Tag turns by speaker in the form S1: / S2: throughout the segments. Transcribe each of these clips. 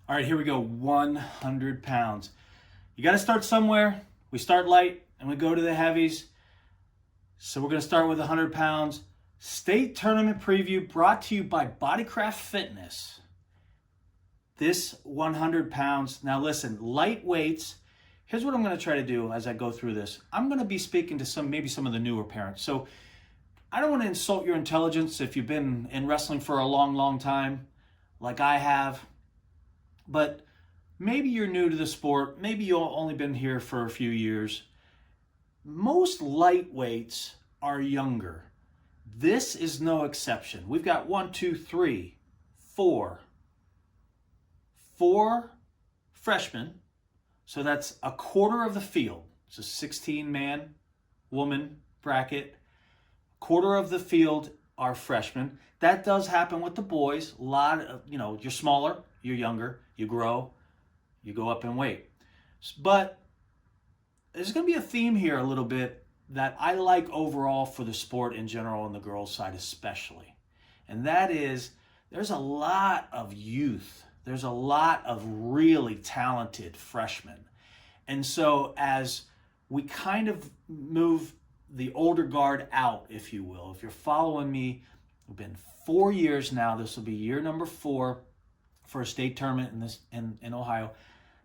S1: All right, here we go. 100 pounds. You got to start somewhere. We start light and we go to the heavies. So we're going to start with 100 pounds. State tournament preview brought to you by Bodycraft Fitness. This 100 pounds. Now listen, light weights. Here's what I'm going to try to do as I go through this. I'm going to be speaking to maybe some of the newer parents. So I don't want to insult your intelligence if you've been in wrestling for a long, long time, like I have. But maybe you're new to the sport. Maybe you've only been here for a few years. Most lightweights are younger. This is no exception. We've got 4 freshmen. So that's a quarter of the field. It's a 16-man woman bracket. Quarter of the field are freshmen. That does happen with the boys. A lot of, you're smaller, you're younger, you grow, you go up in weight. But there's going to be a theme here a little bit that I like overall for the sport in general and the girls' side especially. And that is there's a lot of youth. There's a lot of really talented freshmen. And so as we kind of move the older guard out, if you will, if you're following me, it's been 4 years now. This will be year number 4 for a state tournament in Ohio.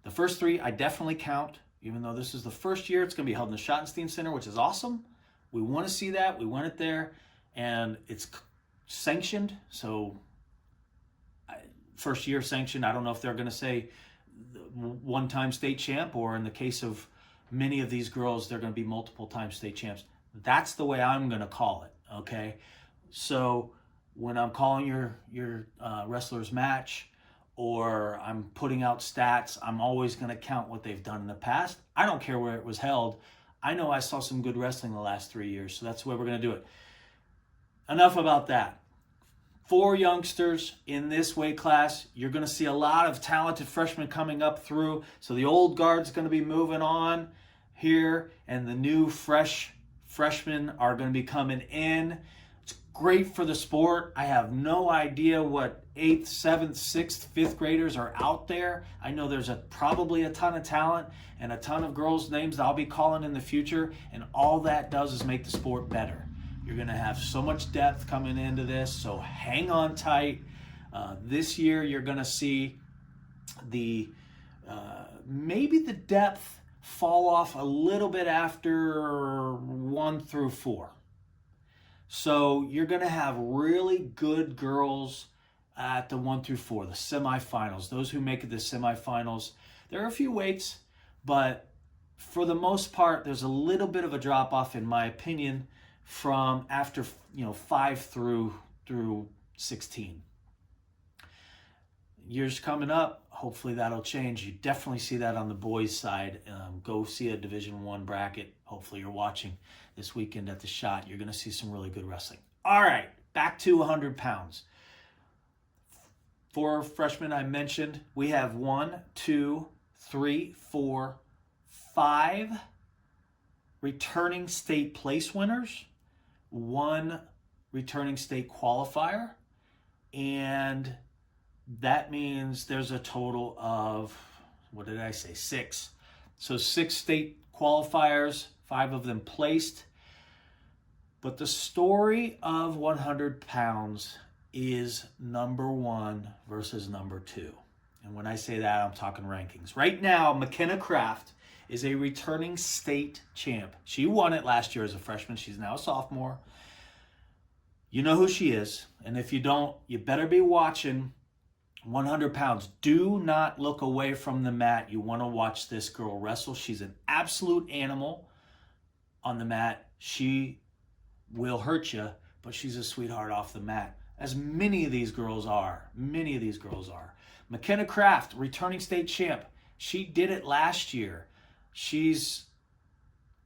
S1: The first 3 I definitely count, even though this is the first year. It's going to be held in the Schottenstein Center, which is awesome. We want to see that. We want it there, and it's sanctioned. So first year sanctioned. I don't know if they're going to say one-time state champ, or in the case of many of these girls, they're going to be multiple-time state champs. That's the way I'm going to call it, okay? So when I'm calling your wrestler's match, or I'm putting out stats, I'm always going to count what they've done in the past. I don't care where it was held. I know I saw some good wrestling the last 3 years, so that's the way we're going to do it. Enough about that. 4 youngsters in this weight class. You're going to see a lot of talented freshmen coming up through. So the old guard's going to be moving on here, and the new freshmen are going to be coming in. It's great for the sport. I have no idea what 8th, 7th, 6th, 5th graders are out there. I know there's probably a ton of talent and a ton of girls' names that I'll be calling in the future, and all that does is make the sport better. You're going to have so much depth coming into this, so hang on tight. This year you're going to see maybe the depth fall off a little bit after 1 through 4. So you're going to have really good girls at the 1 through 4, the semifinals. Those who make it to the semifinals, there are a few weights, but for the most part, there's a little bit of a drop off, in my opinion, from after 5 through 16. Years coming up, hopefully that'll change. You definitely see that on the boys' side. Go see a Division I bracket. Hopefully you're watching this weekend at the Shot. You're going to see some really good wrestling. All right, back to 100 pounds. 4 freshmen I mentioned. We have 1, 2, 3, 4, 5 returning state place winners, 1 returning state qualifier, and that means there's a total of, 6. So 6 state qualifiers, 5 of them placed. But the story of 100 pounds is number 1 versus number 2. And when I say that, I'm talking rankings. Right now, McKenna Kraft is a returning state champ. She won it last year as a freshman. She's now a sophomore. You know who she is. And if you don't, you better be watching 100 pounds. Do not look away from the mat. You want to watch this girl wrestle. She's an absolute animal on the mat. She will hurt you, but she's a sweetheart off the mat, as many of these girls are. McKenna Kraft, returning state champ. She did it last year. She's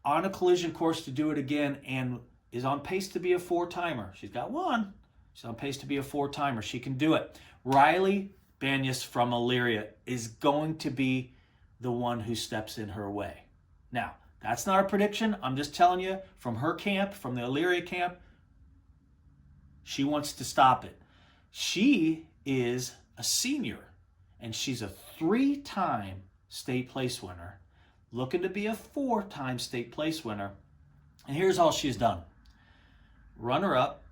S1: on a collision course to do it again and is on pace to be a 4-timer. She's got 1. She's on pace to be a 4-timer. She can do it. Riley Banyas from Elyria is going to be the one who steps in her way. Now, that's not a prediction. I'm just telling you from her camp, from the Elyria camp, she wants to stop it. She is a senior, and she's a 3-time state place winner, looking to be a 4-time state place winner. And here's all she's done. Runner-up,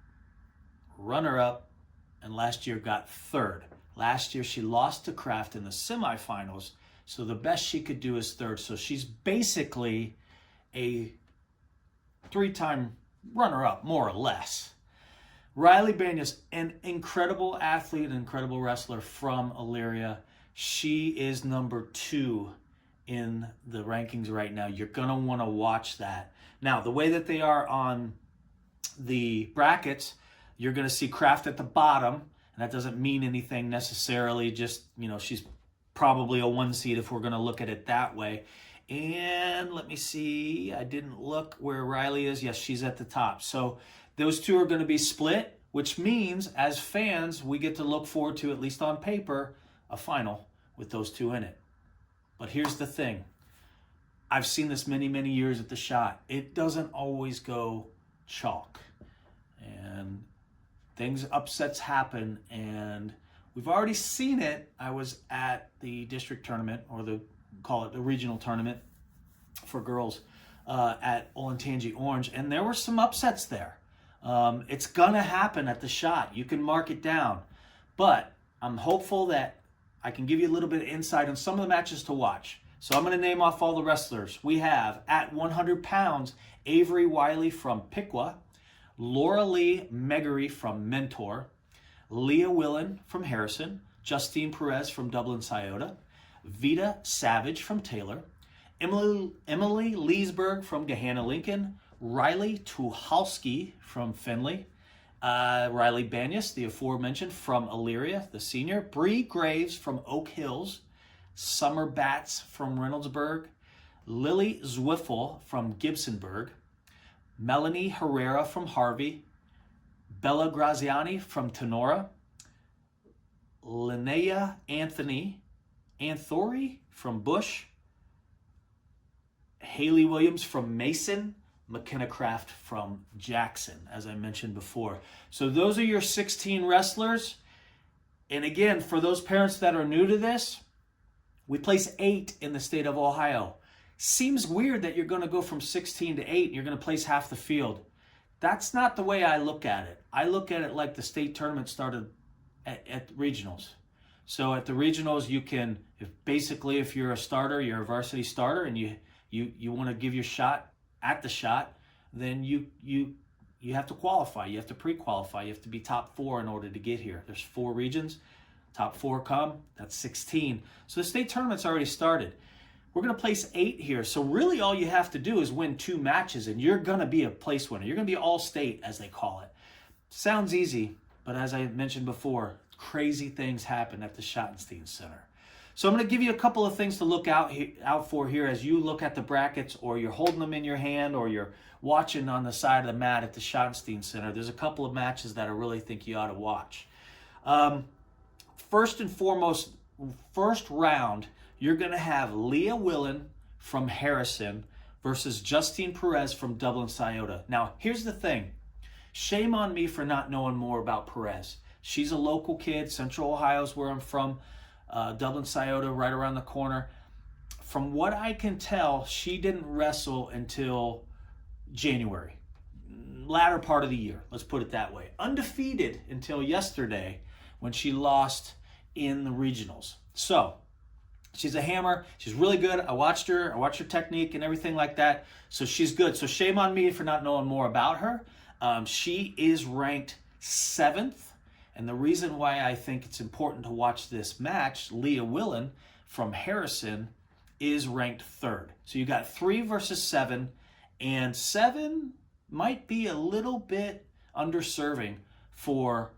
S1: and last year got 3rd. Last year she lost to Kraft in the semifinals, so the best she could do is 3rd. So she's basically a 3-time runner-up, more or less. Riley Banyas, an incredible athlete, an incredible wrestler from Elyria. She is number 2 in the rankings right now. You're going to want to watch that. Now, the way that they are on the brackets, you're going to see Kraft at the bottom, and that doesn't mean anything necessarily. Just, she's probably a 1 seed if we're going to look at it that way. And let me see. I didn't look where Riley is. Yes, she's at the top. So those two are going to be split, which means as fans, we get to look forward to, at least on paper, a final with those two in it. But here's the thing. I've seen this many, many years at the shot. It doesn't always go chalk. And upsets happen, and we've already seen it. I was at the district tournament, or the regional tournament for girls at Olentangy Orange, and there were some upsets there. It's gonna happen at the shot. You can mark it down, but I'm hopeful that I can give you a little bit of insight on some of the matches to watch. So I'm going to name off all the wrestlers. We have, at 100 pounds, Avery Wiley from Piqua, Laura Lee Megarry from Mentor, Leah Willen from Harrison, Justine Perez from Dublin Scioto, Vita Savage from Taylor, Emily Leesburg from Gahanna Lincoln, Riley Tuhalski from Findlay, Riley Banyas, the aforementioned, from Elyria, the senior, Bree Graves from Oak Hills, Summer Batts from Reynoldsburg, Lily Zwiffel from Gibsonburg, Melanie Herrera from Harvey, Bella Graziani from Tenora, Linnea Anthony from Bush, Haley Williams from Mason, McKenna Kraft from Jackson, as I mentioned before. So those are your 16 wrestlers. And again, for those parents that are new to this, we place 8 in the state of Ohio. Seems weird that you're going to go from 16 to 8 and you're going to place half the field. That's not the way I look at it. I look at it like the state tournament started at regionals. So at the regionals, you can, if you're a starter, you're a varsity starter, and you want to give your shot at the shot, then you have to qualify. You have to pre-qualify. You have to be top 4 in order to get here. There's 4 regions. Top 4 come. That's 16. So the state tournament's already started. We're going to place 8 here. So really all you have to do is win 2 matches, and you're going to be a place winner. You're going to be all-state, as they call it. Sounds easy, but as I mentioned before, crazy things happen at the Schottenstein Center. So I'm going to give you a couple of things to look out for here as you look at the brackets, or you're holding them in your hand, or you're watching on the side of the mat at the Schottenstein Center. There's a couple of matches that I really think you ought to watch. First and foremost, first round, you're going to have Leah Willen from Harrison versus Justine Perez from Dublin Scioto. Now, here's the thing. Shame on me for not knowing more about Perez. She's a local kid. Central Ohio's where I'm from. Dublin Scioto, right around the corner. From what I can tell, she didn't wrestle until January. Latter part of the year, let's put it that way. Undefeated until yesterday when she lost in the regionals. So, she's a hammer. She's really good. I watched her technique and everything like that. So she's good. So shame on me for not knowing more about her. She is ranked 7th. And the reason why I think it's important to watch this match, Leah Willen from Harrison is ranked 3rd. So you got 3 versus 7. And 7 might be a little bit underserving for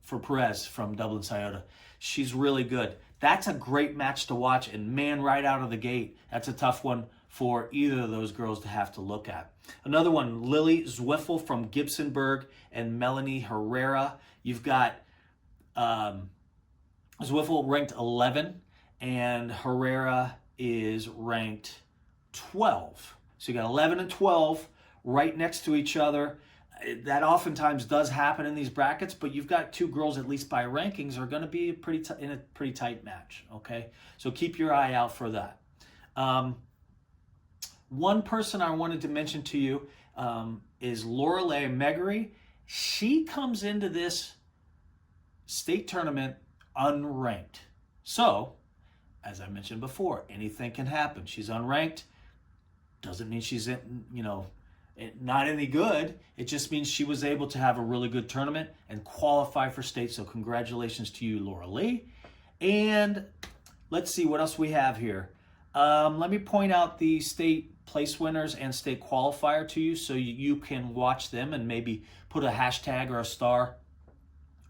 S1: Perez from Dublin Scioto. She's really good. That's a great match to watch, and man, right out of the gate, that's a tough one for either of those girls to have to look at. Another one, Lily Zwiffel from Gibsonburg and Melanie Herrera. You've got Zwiffel ranked 11, and Herrera is ranked 12. So you got 11 and 12 right next to each other. That oftentimes does happen in these brackets, but you've got two girls, at least by rankings, are going to be in a pretty tight match. Okay, so keep your eye out for that. One person I wanted to mention to you is Lorelei Megary. She comes into this state tournament unranked. So, as I mentioned before, anything can happen. She's unranked. Doesn't mean she's not any good. It just means she was able to have a really good tournament and qualify for state. So congratulations to you, Laura Lee. And let's see what else we have here. Let me point out the state place winners and state qualifier to you so you can watch them and maybe put a hashtag or a star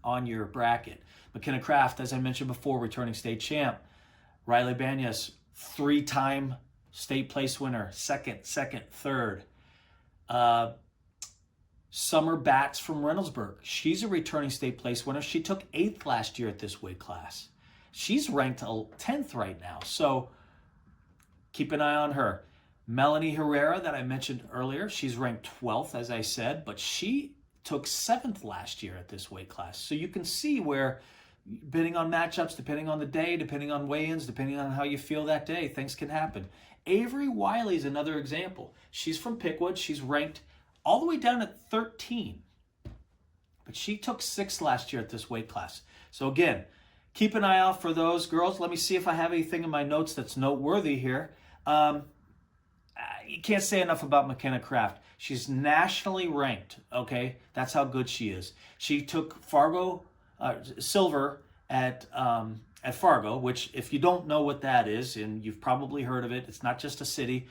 S1: on your bracket. McKenna Kraft, as I mentioned before, returning state champ. Riley Banyas, 3-time state place winner, second, third. Summer Batts from Reynoldsburg. She's a returning state place winner. She took 8th last year at this weight class. She's ranked 10th right now, so keep an eye on her. Melanie Herrera, that I mentioned earlier, she's ranked 12th, as I said, but she took 7th last year at this weight class. So you can see where, depending on matchups, depending on the day, depending on weigh-ins, depending on how you feel that day, things can happen. Avery Wiley is another example. She's from Pickwood. She's ranked all the way down at 13. But she took 6th last year at this weight class. So again, keep an eye out for those girls. Let me see if I have anything in my notes that's noteworthy here. You can't say enough about McKenna Kraft. She's nationally ranked, okay? That's how good she is. She took silver at Fargo, which if you don't know what that is, and you've probably heard of it, it's not just a city.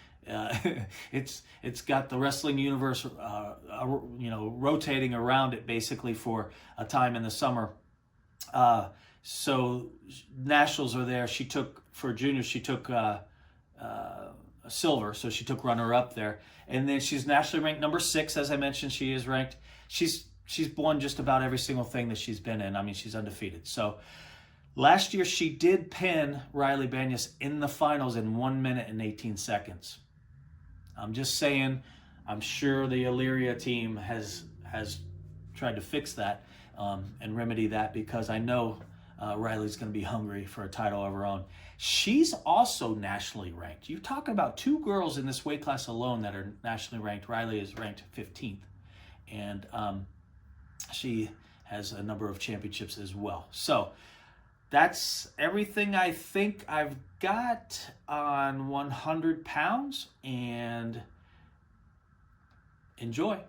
S1: It's got the wrestling universe, rotating around it basically for a time in the summer. So nationals are there. She took, for juniors, she took silver, so she took runner-up there. And then she's nationally ranked number 6, as I mentioned. She is ranked. She's won just about every single thing that she's been in. I mean, she's undefeated. So last year, she did pin Riley Banyas in the finals in 1 minute and 18 seconds. I'm just saying, I'm sure the Illyria team has tried to fix that and remedy that, because I know Riley's going to be hungry for a title of her own. She's also nationally ranked. You're talking about 2 girls in this weight class alone that are nationally ranked. Riley is ranked 15th, and she has a number of championships as well. So that's everything I think I've got on 100 pounds, and enjoy.